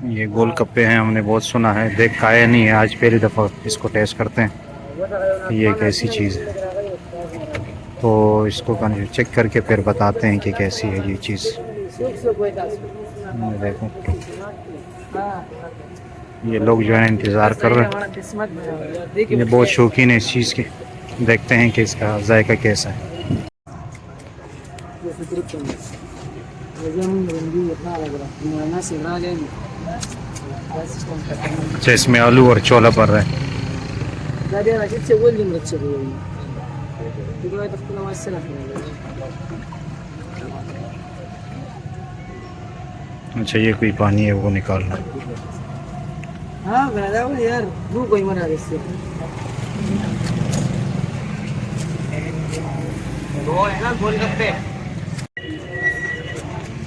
ये गोलगप्पे हैं, हमने बहुत सुना है, देख खाया नहीं है, आज पहली दफ़ा इसको टेस्ट करते हैं ये कैसी चीज़ है। तो इसको चेक करके फिर बताते हैं कि कैसी है ये चीज़। देखो ये लोग जो है इंतज़ार कर रहे हैं, ये बहुत शौकीन है इस चीज़ के। देखते हैं कि इसका जायका कैसा है। अच्छा, इसमें आलू और छोला पड़ रहा है। अच्छा, ये कोई पानी है वो निकालना।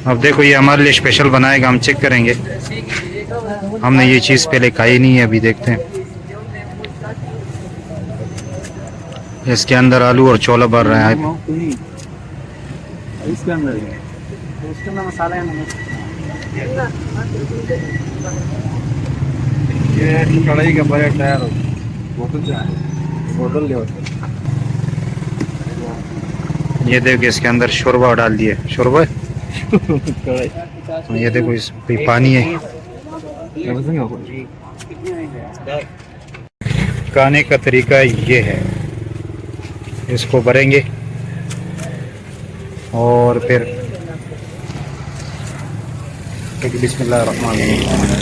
अब देखो ये हमारे लिए स्पेशल बनाएगा, हम चेक करेंगे। हमने ये चीज़ पहले खाई नहीं है, अभी देखते हैं। इसके अंदर आलू और छोला भर रहा है। इसके अंदर मसाला है ना, ये कढ़ाई का बड़ा टायर बोतल ले। ये देखो इसके अंदर शोरबा डाल दिए, शोरबा। ये देखो इस पे पानी है। खाने का तरीका ये है, इसको भरेंगे और फिर बिस्मिल्लाहिर्रहमानिर्रहीम।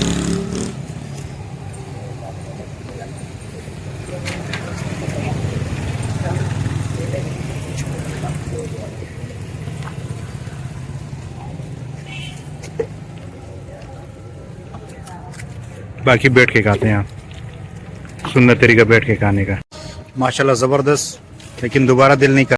बाकी बैठ के खाते हैं आप, सुंदर तरीका बैठ के खाने का। माशाल्लाह ज़बरदस्त, लेकिन दोबारा दिल नहीं कर